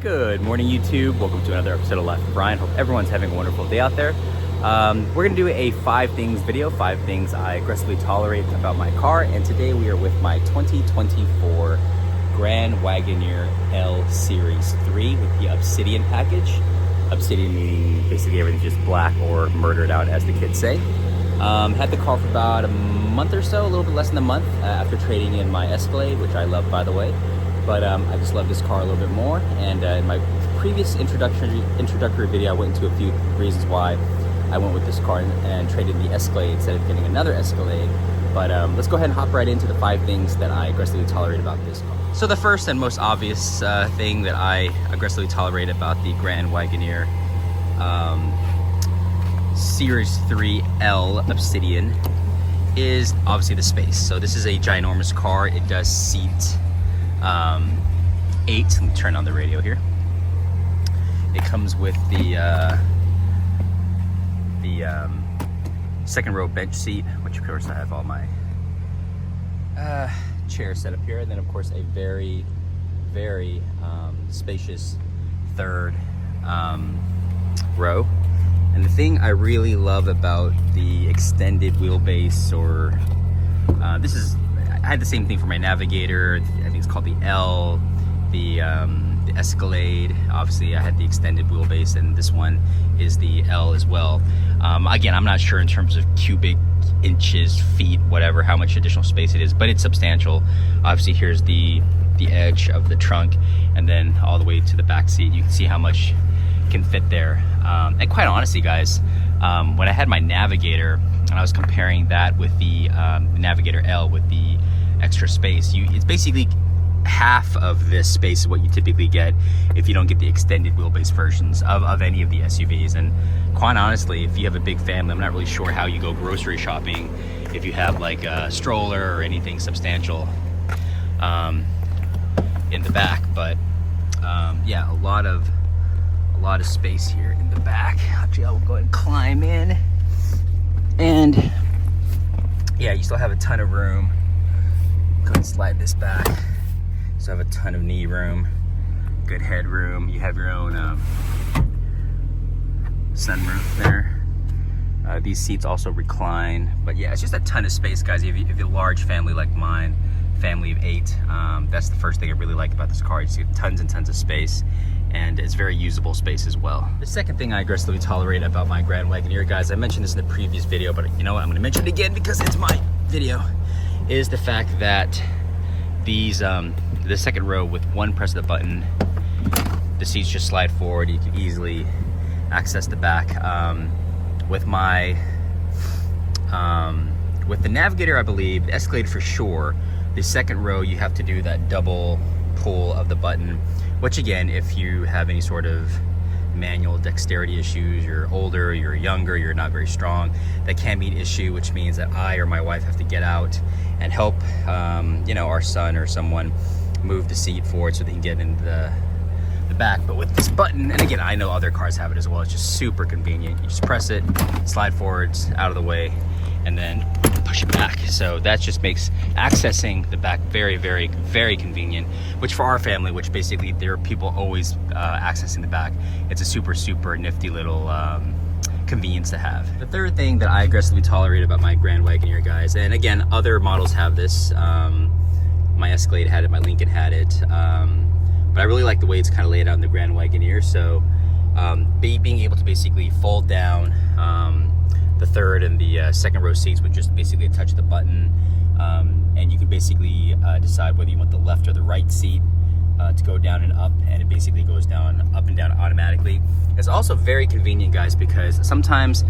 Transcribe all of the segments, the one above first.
Good morning, YouTube. Welcome to another episode of Life with Brian. Hope everyone's having a wonderful day out there. We're going to do a 5 things video, 5 things I aggressively tolerate about my car. And today we are with my 2024 Grand Wagoneer L Series 3 with the Obsidian package. Obsidian meaning basically everything's just black or murdered out, as the kids say. Had the car for about a month or so, a little bit less than a month, after trading in my Escalade, which I love, by the way. But I just love this car a little bit more, and in my previous introductory video I went into a few reasons why I went with this car and traded in the Escalade instead of getting another Escalade. But let's go ahead and hop right into the 5 things that I aggressively tolerate about this car. So the first and most obvious thing that I aggressively tolerate about the Grand Wagoneer Series 3L Obsidian is obviously the space. So this is a ginormous car. It does seat 8. Let me turn on the radio here. It comes with the second row bench seat, which of course I have all my chairs set up here, and then of course a very spacious third row. And the thing I really love about the extended wheelbase, or I had the same thing for my Navigator. I think it's called the L, the Escalade. Obviously, I had the extended wheelbase, and this one is the L as well. Again, I'm not sure in terms of cubic inches, feet, whatever, how much additional space it is, but it's substantial. Obviously, here's the edge of the trunk, and then all the way to the back seat. You can see how much can fit there. And quite honestly, guys, when I had my Navigator, and I was comparing that with the Navigator L with the extra space, it's basically half of this space is what you typically get if you don't get the extended wheelbase versions of any of the SUVs. And quite honestly, if you have a big family, I'm not really sure how you go grocery shopping if you have like a stroller or anything substantial in the back. But yeah, a lot of space here in the back. Actually, I will go ahead and climb in, and yeah, you still have a ton of room. Go ahead and slide this back. So I have a ton of knee room, good headroom. You have your own sunroof there. These seats also recline, but yeah, it's just a ton of space, guys. If you have a large family like mine, family of 8, that's the first thing I really like about this car. You see tons and tons of space, and it's very usable space as well. The second thing I aggressively tolerate about my Grand Wagoneer, guys, I mentioned this in the previous video, but you know what, I'm gonna mention it again because it's my video, is the fact that these the second row, with one press of the button, the seats just slide forward. You can easily access the back. With my with the Navigator, I believe, the Escalade for sure, the second row you have to do that double pull of the button, which again, if you have any sort of manual dexterity issues, you're older, you're younger, you're not very strong, that can be an issue, which means that I or my wife have to get out and help you know, our son or someone move the seat forward so they can get into the back. But with this button, and again, I know other cars have it as well, it's just super convenient. You just press it, slide forwards, out of the way, and then push it back. So that just makes accessing the back very convenient, which for our family, which basically there are people always accessing the back, it's a super nifty little convenience to have. The third thing that I aggressively tolerate about my Grand Wagoneer, guys, and again, other models have this, my Escalade had it, my Lincoln had it, but I really like the way it's kind of laid out in the Grand Wagoneer. So being able to basically fold down the third and the second row seats with just basically a touch of the button, and you can basically decide whether you want the left or the right seat to go down and up, and it basically goes down, up and down automatically. It's also very convenient, guys, because sometimes,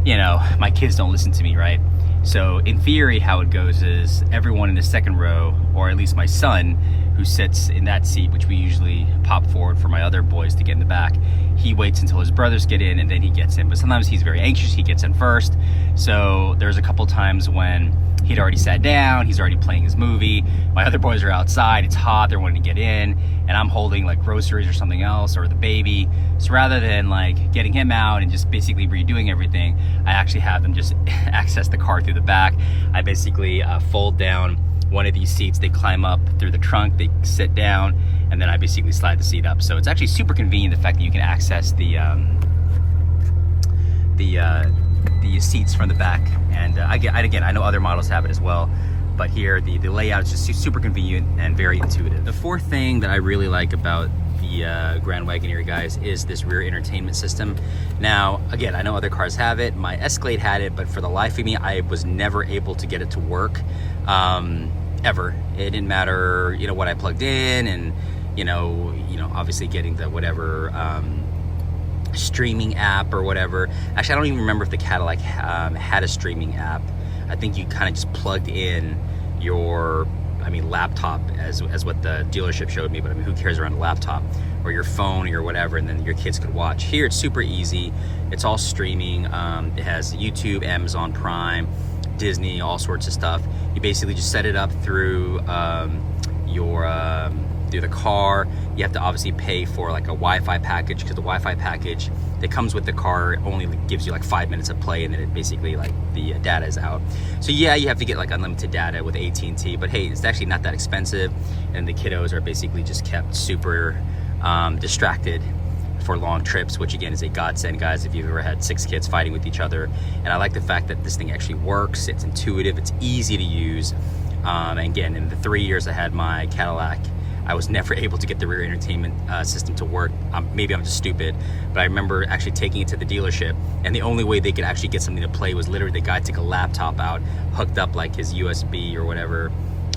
you know, my kids don't listen to me, right? So in theory, how it goes is everyone in the second row, or at least my son who sits in that seat, which we usually pop forward for my other boys to get in the back, he waits until his brothers get in and then he gets in. But sometimes he's very anxious, he gets in first. So there's a couple times when he'd already sat down, he's already playing his movie, my other boys are outside, it's hot, they're wanting to get in, and I'm holding like groceries or something else, or the baby. So rather than like getting him out and just basically redoing everything, I actually have them just access the car through the back. I basically fold down one of these seats, they climb up through the trunk, they sit down, and then I basically slide the seat up. So it's actually super convenient, the fact that you can access the seats from the back. And again, I know other models have it as well, but here the layout is just super convenient and very intuitive. The fourth thing that I really like about the Grand Wagoneer, guys, is this rear entertainment system. Now, again, I know other cars have it. My Escalade had it, but for the life of me, I was never able to get it to work, ever. It didn't matter, you know, what I plugged in, and you know, obviously getting the whatever streaming app or whatever. Actually, I don't even remember if the Cadillac had a streaming app. I think you kind of just plugged in your, laptop, as what the dealership showed me, but who cares around a laptop, or your phone or whatever, and then your kids could watch. Here it's super easy. It's all streaming. It has YouTube, Amazon Prime, Disney, all sorts of stuff. You basically just set it up through through the car. You have to obviously pay for like a Wi-Fi package, because the Wi-Fi package that comes with the car only gives you like 5 minutes of play, and then it basically, like, the data is out. So yeah, you have to get like unlimited data with AT&T, but hey, it's actually not that expensive, and the kiddos are basically just kept super distracted for long trips, which again is a godsend, guys, if you've ever had 6 kids fighting with each other. And I like the fact that this thing actually works. It's intuitive, it's easy to use. And again, in the 3 years I had my Cadillac, I was never able to get the rear entertainment system to work. Maybe I'm just stupid, but I remember actually taking it to the dealership, and the only way they could actually get something to play was literally the guy took a laptop out, hooked up like his USB or whatever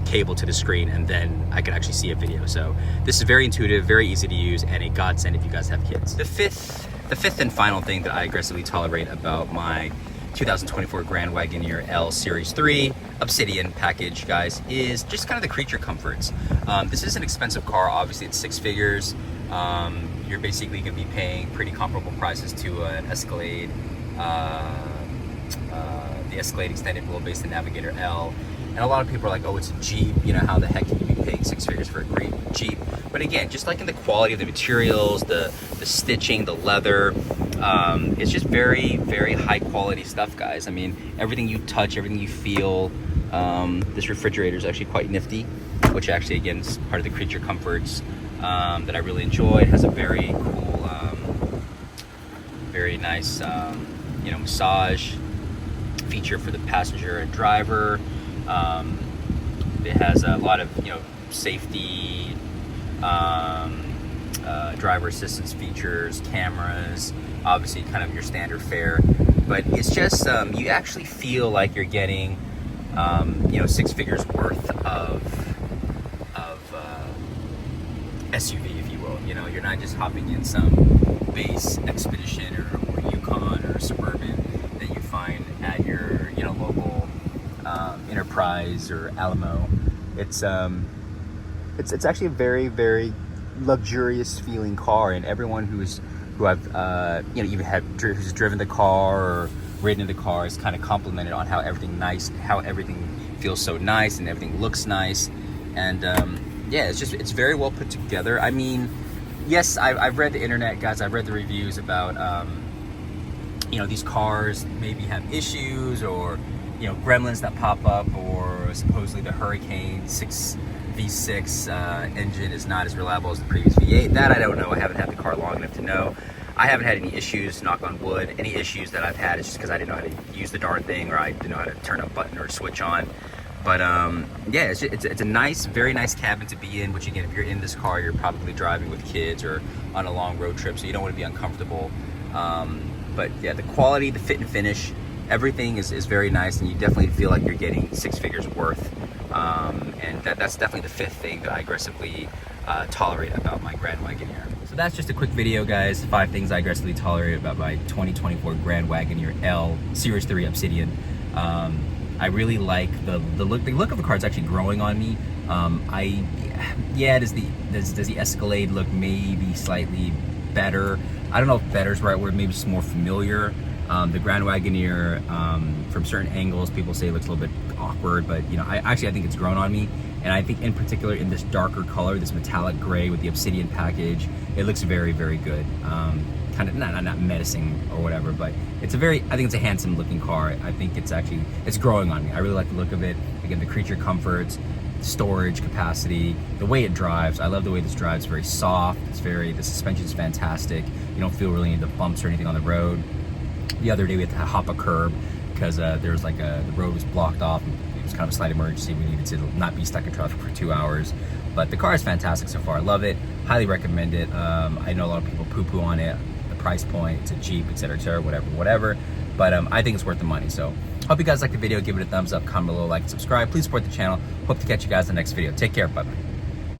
cable to the screen, and then I could actually see a video. So this is very intuitive, very easy to use, and a godsend if you guys have kids. The fifth and final thing that I aggressively tolerate about my 2024 Grand Wagoneer L Series 3 Obsidian package, guys, is just kind of the creature comforts. This is an expensive car. Obviously, it's 6 figures. You're basically going to be paying pretty comparable prices to an Escalade, the Escalade extended wheelbase, the Navigator L. And a lot of people are like, oh, it's a Jeep. You know, how the heck can you be paying 6 figures for a great Jeep? But again, just like in the quality of the materials, the stitching, the leather, it's just very, very high quality stuff, guys. I mean, everything you touch, everything you feel. This refrigerator is actually quite nifty, which actually, again, is part of the creature comforts that I really enjoy. It has a very cool, very nice, massage feature for the passenger and driver. It has a lot of, safety, driver assistance features, cameras, obviously kind of your standard fare, but it's just, you actually feel like you're getting, 6 figures worth of SUV, if you will. You're not just hopping in some base Expedition or Yukon or Suburban that you find at your, local Enterprise or Alamo. It's actually a very, very luxurious feeling car, and everyone who's driven the car or ridden in the car is kind of complimented on how everything feels so nice and everything looks nice. And it's very well put together. I mean, yes, I've read the internet, guys. I've read the reviews about these cars maybe have issues, or gremlins that pop up, or supposedly the Hurricane 6 V6 engine is not as reliable as the previous V8. That I don't know. I haven't had the car long enough to know. I haven't had any issues, knock on wood. Any issues that I've had is just because I didn't know how to use the darn thing, or I didn't know how to turn a button or switch on. But it's a nice, very nice cabin to be in, which again, if you're in this car, you're probably driving with kids or on a long road trip, so you don't want to be uncomfortable. But yeah, the quality, the fit and finish, everything is very nice, and you definitely feel like you're getting 6 figures worth. And that's definitely the 5th thing that I aggressively tolerate about my Grand Wagoneer. So that's just a quick video, guys. 5 things I aggressively tolerate about my 2024 Grand Wagoneer L Series 3 Obsidian. I really like the look. The look of the car is actually growing on me. Does the Escalade look maybe slightly better? I don't know if better is the right word. Maybe just more familiar. The Grand Wagoneer, from certain angles, people say it looks a little bit awkward, but I think it's grown on me. And I think in particular in this darker color, this metallic gray with the Obsidian package, it looks very, very good. Kind of not menacing or whatever, but I think it's a handsome looking car. I think it's growing on me. I really like the look of it. Again, the creature comforts, storage capacity, the way it drives. I love the way this drives. Very soft. The suspension is fantastic. You don't feel really any of the bumps or anything on the road. The other day we had to hop a curb because there was the road was blocked off. It was kind of a slight emergency. We needed to not be stuck in traffic for 2 hours. But the car is fantastic so far. I love it. Highly recommend it. I know a lot of people poo-poo on it. The price point, it's a Jeep, etc., whatever. But I think it's worth the money. So hope you guys liked the video. Give it a thumbs up, comment below, like, and subscribe. Please support the channel. Hope to catch you guys in the next video. Take care. Bye-bye.